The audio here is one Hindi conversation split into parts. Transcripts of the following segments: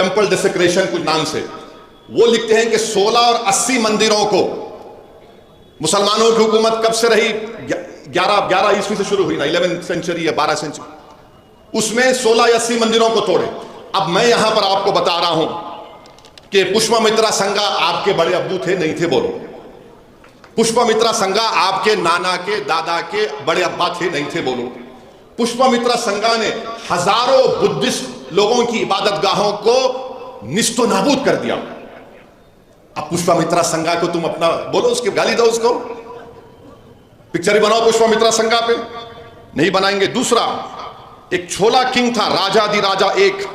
टेम्पल डिसेक्रेशन कुछ नाम से, वो लिखते हैं कि 16 और 80 मंदिरों को मुसलमानों की हुकूमत कब से रही, 11 ईस्वी से शुरू हुई ना, 11th सेंचुरी या 12 सेंचुरी, उसमें 16 या 80 मंदिरों को तोड़े। अब मैं यहां पर आपको बता रहा हूं कि पुष्पमित्रा संगा आपके बड़े अब्बू थे, नहीं थे? बोलो। पुष्पमित्रा संगा आपके नाना के दादा के बड़े अब्बा थे, नहीं थे? बोलो। पुष्पमित्रा संगा ने हजारों बुद्धिस्ट लोगों की इबादत गाहों को निस्तो नाबूद कर दिया। अब पुष्पमित्रा संगा को तुम अपना बोलो, उसकी गाली दो, उसको पिक्चर ही बनाओ पुष्पमित्रा संगा पे, नहीं बनाएंगे। दूसरा, एक छोला किंग था, राजा दी राजा एक,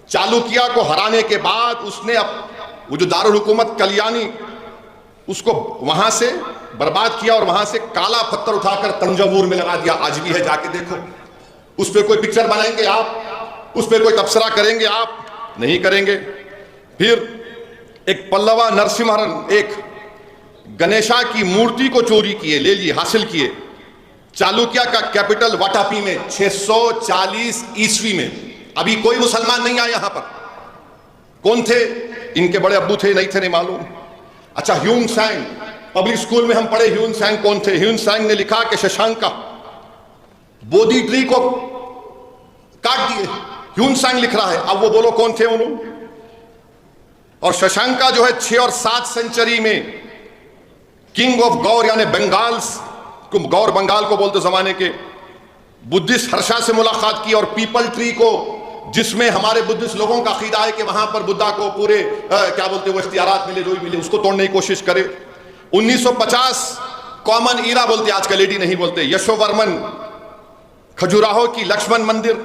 चालुकिया को हराने के बाद उसने वो जो दारुल हुकूमत कल्याणी, उसको वहां से बर्बाद किया और वहां से काला पत्थर उठाकर तंजावुर में लगा दिया। आज भी है, जाके देखो। उस पर कोई पिक्चर बनाएंगे आप? उस पर कोई तबसरा करेंगे आप? नहीं करेंगे। फिर एक पल्लवा नरसिम्हन एक गणेशा की मूर्ति को चोरी किए, ले लिए, हासिल किए। चालुक्या का कैपिटल वाटापी में 640 ईस्वी में। अभी कोई मुसलमान नहीं आया यहां पर। कौन थे? इनके बड़े अब्बू थे, नहीं थे? नहीं मालूम। अच्छा, ह्यून सैंग, पब्लिक स्कूल में हम पढ़े। ह्यून सैंग कौन थे? ह्यून सैंग ने लिखा कि शशांका बोधि ट्री को काट दिए। ह्यून सैंग लिख रहा है। अब वो बोलो कौन थे उन्होंने? और शशांका जो है 6 और 7 सेंचुरी में किंग ऑफ गौर यानी बंगाल्स, गौर बंगाल को बोलते जमाने के, बुद्धिस्ट हर्षा से मुलाकात की और पीपल ट्री को, जिसमें हमारे बुद्धिस्ट लोगों का अकीदा है कि वहां पर बुद्धा को पूरे क्या बोलते हैं वो इख्तियारात मिले, जो भी मिले, उसको तोड़ने की कोशिश करे। 1950 कॉमन ईरा बोलते, आजकल एडी नहीं बोलते। यशोवर्मन खजुराहो की लक्ष्मण मंदिर।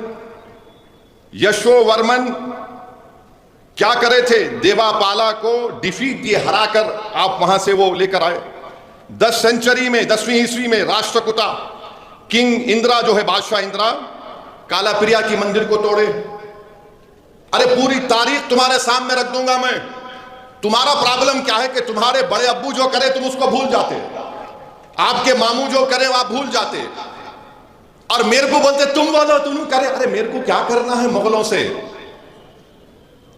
यशोवर्मन क्या करे थे? देवापाला को डिफीट दिए, हराकर आप वहां से वो लेकर आए। 10 सेंचुरी में, 10वीं ईस्वी में राष्ट्रकूटा किंग इंदिरा जो है, बादशाह इंदिरा, कालाप्रिया की मंदिर को तोड़े। अरे पूरी तारीख तुम्हारे सामने रख दूंगा मैं। तुम्हारा प्रॉब्लम क्या है कि तुम्हारे बड़े अब्बू जो करे तुम उसको भूल जाते, आपके मामू जो करे आप भूल जाते, और मेरे को बोलते तुम बोलो, तुम करे। अरे मेरे को क्या करना है मुगलों से?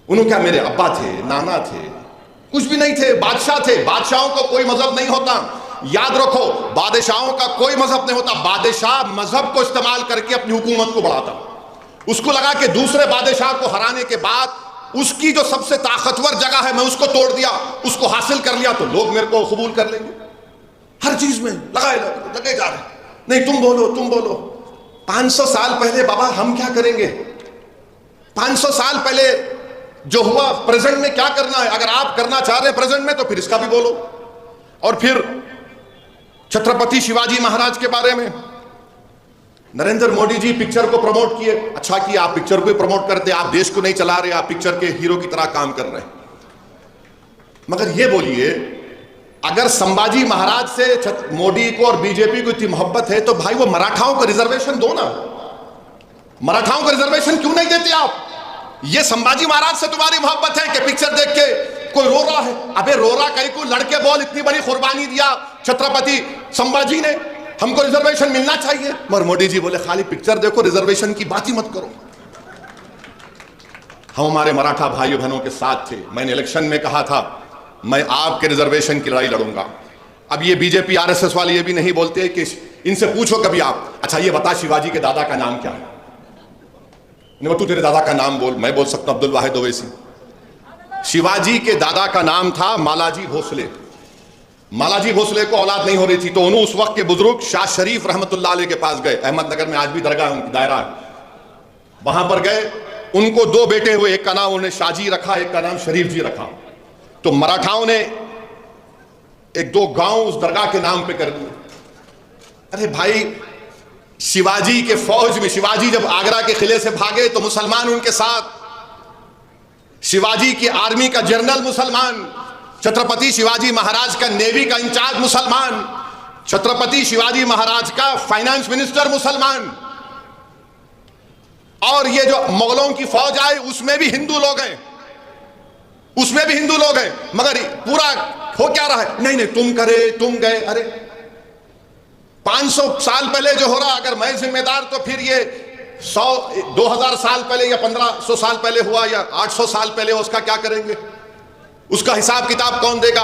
उन्होंने क्या, मेरे अब्बा थे, नाना थे, कुछ भी नहीं थे, बादशाह थे। बादशाहों को कोई मजहब नहीं होता, याद रखो। बादशाहों का कोई मजहब नहीं होता। बादशाह मजहब को इस्तेमाल करके अपनी हुकूमत को बढ़ाता। उसको लगा कि दूसरे बादशाह को हराने के बाद उसकी जो सबसे ताकतवर जगह है मैं उसको तोड़ दिया, उसको हासिल कर लिया, तो लोग मेरे को कबूल कर लेंगे। हर चीज में लगे जा रहे। नहीं तुम बोलो, तुम बोलो। 500 साल पहले बाबा हम क्या करेंगे? 500 साल पहले जो हुआ, प्रेजेंट में क्या करना है? अगर आप करना चाह रहे हैं प्रेजेंट में तो फिर इसका भी बोलो। और फिर छत्रपति शिवाजी महाराज के बारे में नरेंद्र मोदी जी पिक्चर को प्रमोट किए। अच्छा किया, आप पिक्चर को प्रमोट करते, आप देश को नहीं चला रहे, आप पिक्चर के हीरो की तरह काम कर रहे हैं। मगर ये बोलिए, अगर संभाजी महाराज से मोदी को और बीजेपी को इतनी मोहब्बत है तो भाई वो मराठाओं को रिजर्वेशन दो ना। मराठाओं को रिजर्वेशन क्यों नहीं देते आप? ये संभाजी महाराज से तुम्हारी मोहब्बत है कि पिक्चर देख के कोई रो रहा है? अबे रो रहा कहीं को, लड़के बोल, इतनी बड़ी कुर्बानी दिया छत्रपति संभाजी ने, हमको रिजर्वेशन मिलना चाहिए। मगर मोदी जी बोले खाली पिक्चर देखो, रिजर्वेशन की बात ही मत करो। हम हमारे मराठा भाइयों बहनों के साथ थे। मैंने इलेक्शन में कहा था मैं आपके रिजर्वेशन की लड़ाई लड़ूंगा। अब ये बीजेपी आरएसएस वाले ये भी नहीं बोलते कि इनसे पूछो कभी आप, अच्छा ये बता शिवाजी के दादा का नाम क्या है? नहीं, तू तेरे दादा का नाम बोल। मैं बोल सकता हूं अब्दुल वाहिद ओवैसी। शिवाजी के दादा का नाम था मालाजी भोसले। मालाजी भोसले को औलाद नहीं हो रही थी तो उन्होंने उस वक्त के बुजुर्ग शाह शरीफ रहमतुल्लाह अलैह के पास गए। अहमदनगर में आज भी दरगाह उनकी दायरा है। वहां पर गए, उनको 2 बेटे हुए, एक का नाम उन्होंने शाहजी रखा, एक का नाम शरीफ जी रखा। तो मराठाओं ने 1-2 गांव उस दरगाह के नाम पे कर दिए। अरे भाई, शिवाजी के फौज में, शिवाजी जब आगरा के किले से भागे तो मुसलमान उनके साथ, शिवाजी की आर्मी का जनरल मुसलमान, छत्रपति शिवाजी महाराज का नेवी का इंचार्ज मुसलमान, छत्रपति शिवाजी महाराज का फाइनेंस मिनिस्टर मुसलमान, और ये जो मुगलों की फौज आई उसमें भी हिंदू लोग हैं, उसमें भी हिंदू लोग हैं। मगर पूरा हो क्या रहा है? नहीं नहीं तुम करे, तुम गए। अरे 500 साल पहले जो हो रहा, अगर मैं जिम्मेदार तो फिर ये 2000 साल पहले या 1500 साल पहले हुआ या 800 साल पहले, उसका क्या करेंगे? उसका हिसाब किताब कौन देगा?